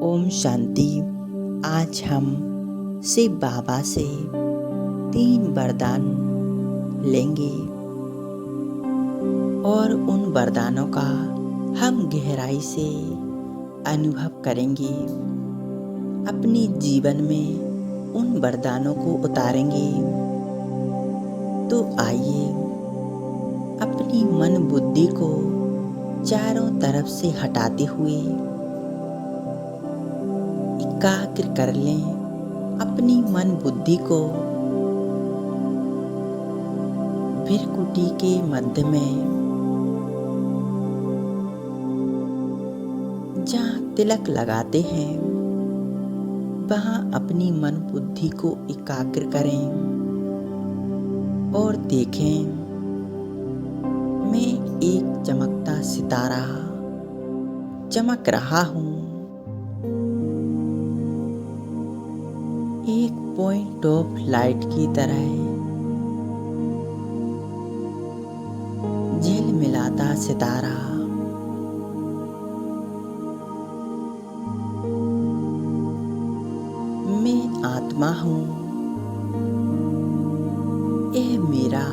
ओम शांति। आज हम शिव बाबा से 3 वरदान लेंगे और उन वरदानों का हम गहराई से अनुभव करेंगे। अपने जीवन में उन वरदानों को उतारेंगे। तो आइए अपनी मन बुद्धि को चारों तरफ से हटाते हुए एकाग्र कर लें अपनी मन बुद्धि को भृकुटी के मध्य में, जहाँ तिलक लगाते हैं वहाँ अपनी मन बुद्धि को एकाग्र करें और देखें मैं एक चमकता सितारा चमक रहा हूँ। एक पॉइंट ऑफ लाइट की तरह झिलमिलाता सितारा। मैं आत्मा हूँ। यह मेरा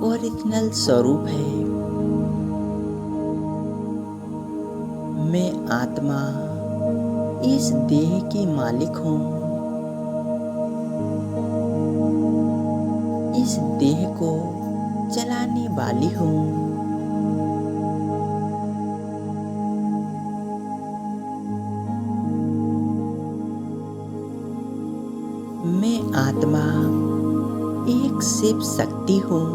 ओरिजिनल स्वरूप है। मैं आत्मा इस देह की मालिक हूँ। इस देह को चलाने वाली हूँ। मैं आत्मा एक शिव शक्ति हूँ।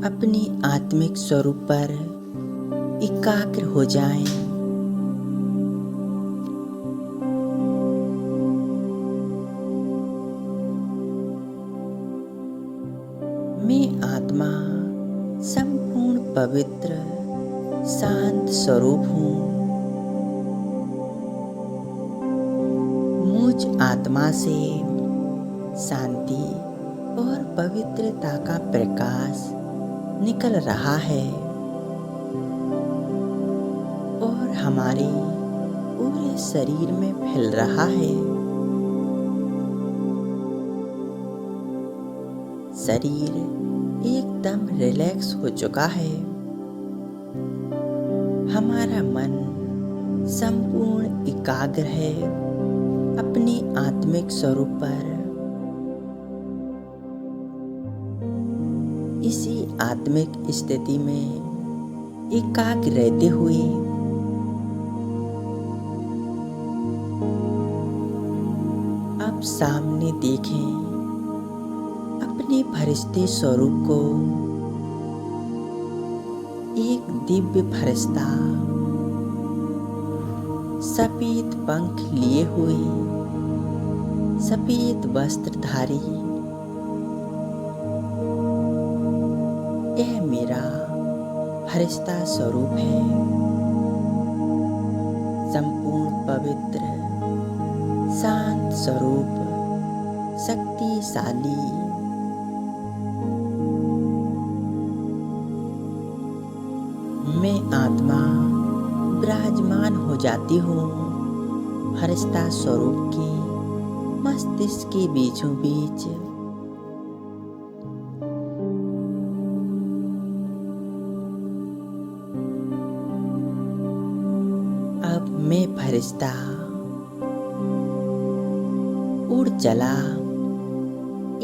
अपनी आत्मिक स्वरूप पर एकाग्र हो जाएं। मैं आत्मा संपूर्ण पवित्र शांत स्वरूप हूँ। मुझ आत्मा से शांति और पवित्रता का प्रकाश निकल रहा है और हमारे पूरे शरीर में फैल रहा है। शरीर एकदम रिलैक्स हो चुका है। हमारा मन संपूर्ण एकाग्र है अपनी आत्मिक स्वरूप पर। इसी आत्मिक स्थिति में एकाग्र रहते हुए अब सामने देखें अपने फरिश्ते स्वरूप को। एक दिव्य फरिश्ता सफेद पंख लिए हुए, सफेद वस्त्रधारी। यह मेरा फरिश्ता स्वरूप है। संपूर्ण पवित्र शांत स्वरूप, शक्तिशाली। मैं आत्मा विराजमान हो जाती हूँ फरिश्ता स्वरूप के मस्तिष्क के बीचों बीच। अब मैं फरिश्ता उड़ चला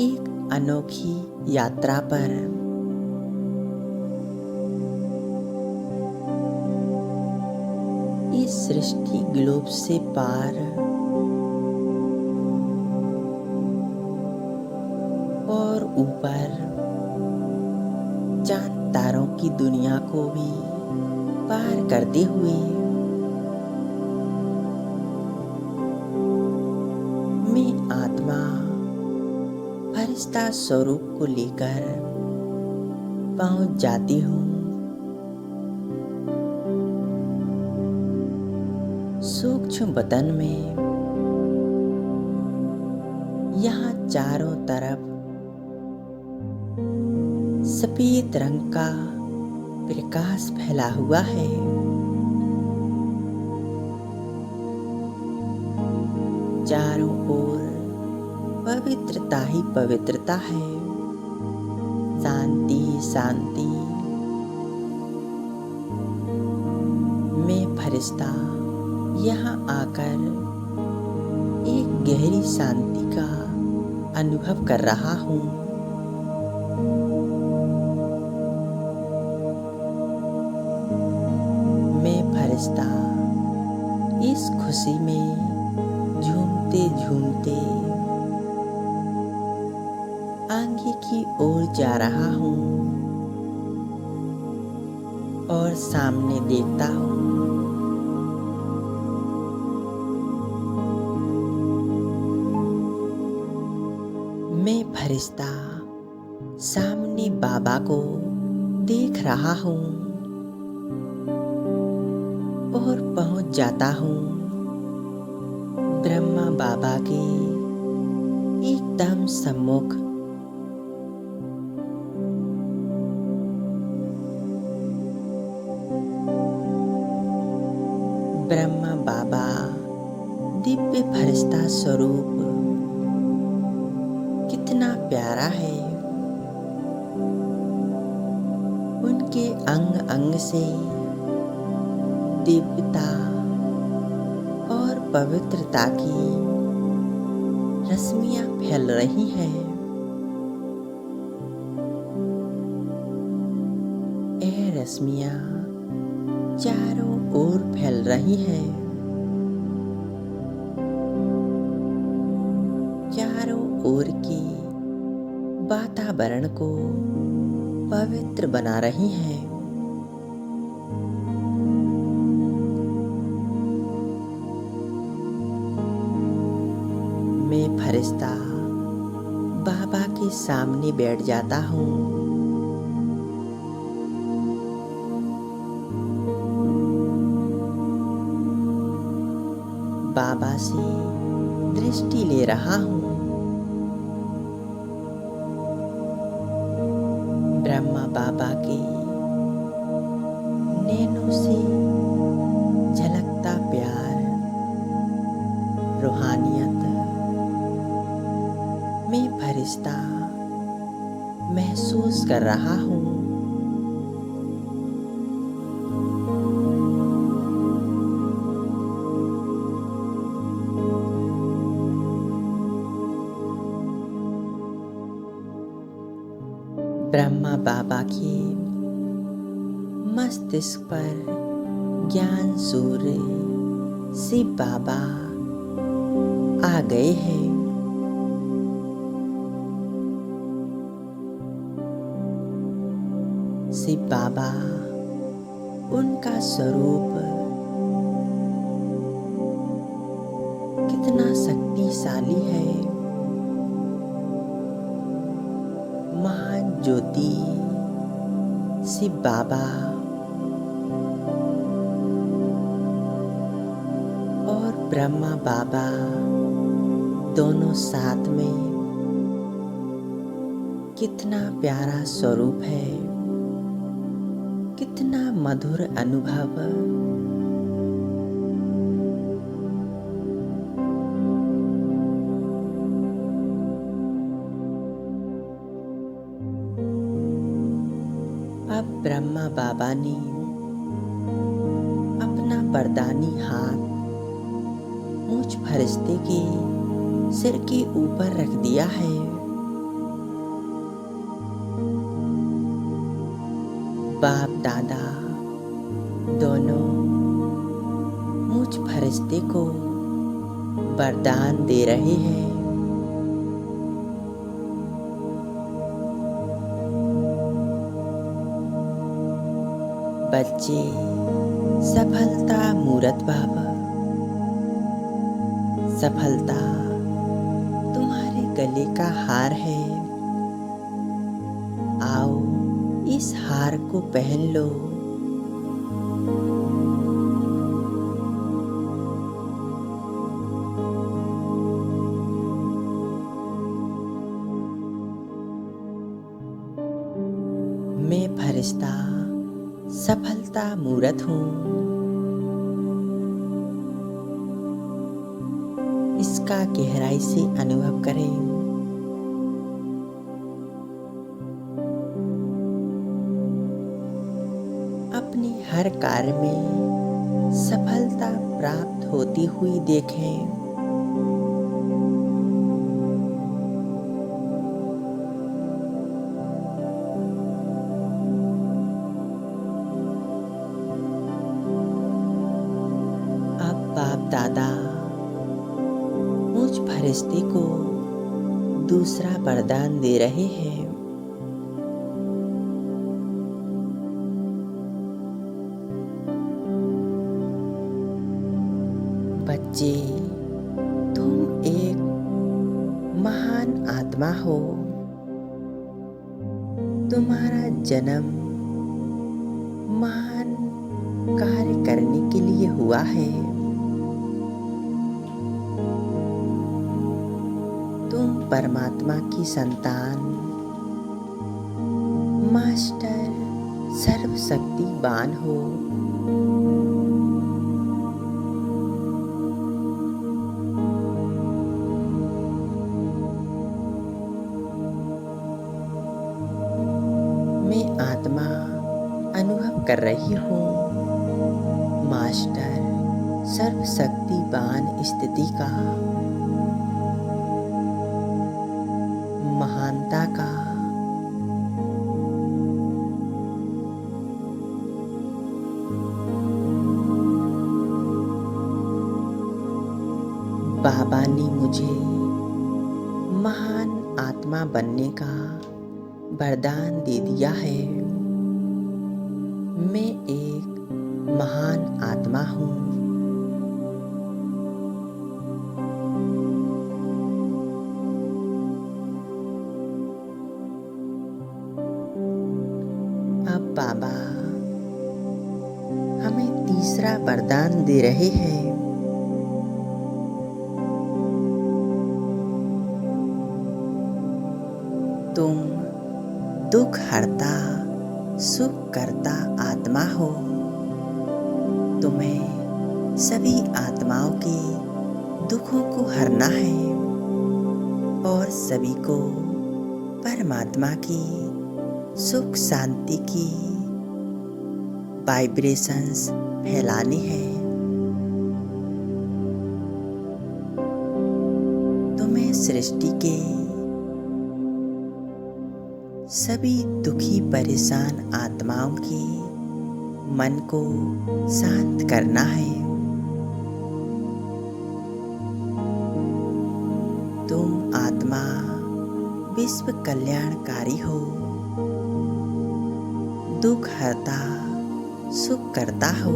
एक अनोखी यात्रा पर। इस सृष्टि ग्लोब से पार और ऊपर चांद तारों की दुनिया को भी पार करते हुए मैं आत्मा फरिश्ता स्वरूप को लेकर पहुंच जाती हूँ सूक्ष्म बदन में। यहाँ चारों तरफ सफेद रंग का प्रकाश फैला हुआ है। चारों ओर पवित्रता ही पवित्रता है, शांति ही शांति। मैं फरिश्ता यहाँ आकर एक गहरी शांति का अनुभव कर रहा हूँ। मैं फरिश्ता इस खुशी में झूमते झूमते आगे की ओर जा रहा हूँ और सामने देखता हूँ। मैं फरिश्ता सामने बाबा को देख रहा हूँ और पहुँच जाता हूँ ब्रह्मा बाबा के एकदम सम्मुख। ब्रह्मा बाबा दिव्य फरिश्ता स्वरूप कितना प्यारा है। उनके अंग अंग से दिव्यता और पवित्रता की रश्मियां फैल रही हैं। यह रश्मियां चारों ओर फैल रही हैं। चारों ओर के वातावरण को पवित्र बना रही हैं। मैं फरिश्ता बाबा के सामने बैठ जाता हूँ। बाबा से दृष्टि ले रहा हूँ। ब्रह्मा बाबा के नैनों से झलकता प्यार, रूहानियत मैं फरिश्ता महसूस कर रहा हूँ। ब्रह्मा बाबा के मस्तिष्क पर ज्ञान सूर्य शिव बाबा आ गए हैं। शिव बाबा उनका स्वरूप कितना शक्तिशाली है। महान ज्योति शिव बाबा और ब्रह्मा बाबा दोनों साथ में कितना प्यारा स्वरूप है, कितना मधुर अनुभव। अब ब्रह्मा बाबा ने अपना वरदानी हाथ मुझ फरिश्ते के सिर के ऊपर रख दिया है। बाप दादा दोनों मुझ फरिश्ते को वरदान दे रहे हैं। बच्चे सफलता मूरत बाबा, सफलता तुम्हारे गले का हार है। आओ इस हार को पहन लो। मैं फरिश्ता सफलता मूरत हूँ। इसका गहराई से अनुभव करें। अपने हर कार्य में सफलता प्राप्त होती हुई देखें। अब बाप दादा मुझ फरिश्ते को दूसरा वरदान दे रहे हैं। बच्चे, तुम एक महान आत्मा हो। तुम्हारा जन्म महान कार्य करने के लिए हुआ है। तुम परमात्मा की संतान, मास्टर सर्वशक्तिवान हो। मैं आत्मा अनुभव कर रही हूँ मास्टर सर्वशक्तिवान स्थिति का, महानता का। बाबा ने मुझे महान आत्मा बनने का वरदान दे दिया है। मैं एक महान आत्मा हूँ। अब बाबा हमें तीसरा वरदान दे रहे हैं। तुम दुख हरता सुख करता आत्मा हो। तुम्हें सभी आत्माओं के दुखों को हरना है और सभी को परमात्मा की सुख शांति की वाइब्रेशंस फैलानी है। तुम्हें सृष्टि के सभी दुखी परेशान आत्माओं की मन को शांत करना है। तुम आत्मा विश्व कल्याणकारी हो। दुख हरता सुख करता हो।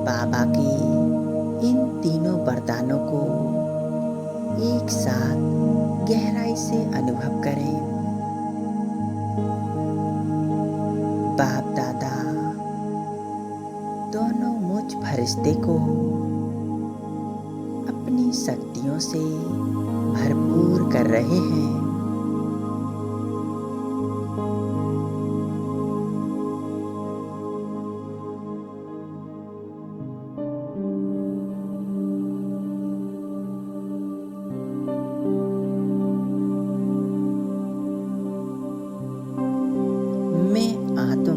बाबा की इन तीनों वरदानों को एक साथ गहराई से अनुभव करें। बाप दादा दोनों मुझ फरिश्ते को अपनी शक्तियों से भरपूर कर रहे हैं।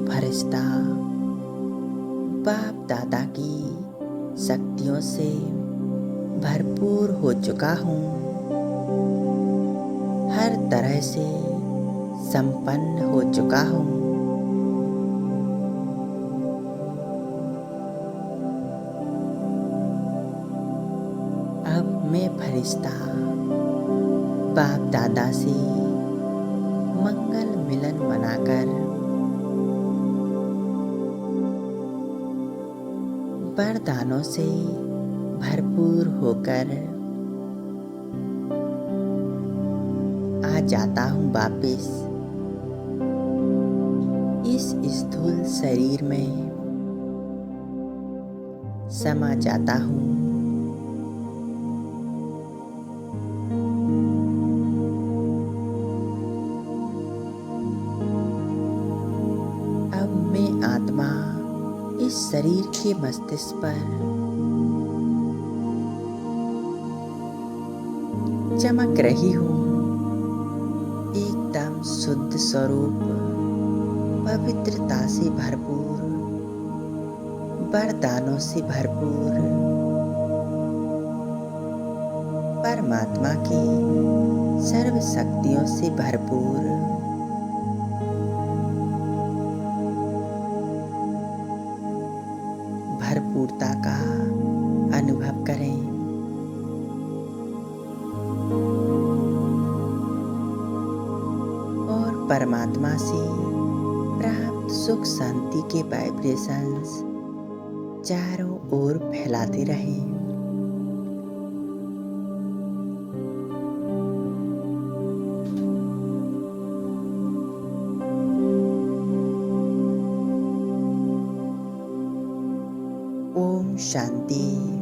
फरिश्ता बाप दादा की शक्तियों से भरपूर हो चुका हूँ। हर तरह से संपन्न हो चुका हूँ। अब मैं फरिश्ता बाप दादा से मंगल मिलन मनाकर वरदानों से भरपूर होकर आ जाता हूँ वापिस इस स्थूल शरीर में। समा जाता हूँ। अब मैं आत्मा इस शरीर के मस्तिष्क पर चमक रही हूँ। एकदम शुद्ध स्वरूप, पवित्रता से भरपूर, वरदानों से भरपूर, परमात्मा की सर्व शक्तियों से भरपूर। भरपूरता का अनुभव करें। और परमात्मा से प्राप्त सुख शांति के वाइब्रेशंस चारों ओर फैलाते रहें। ओम शांति।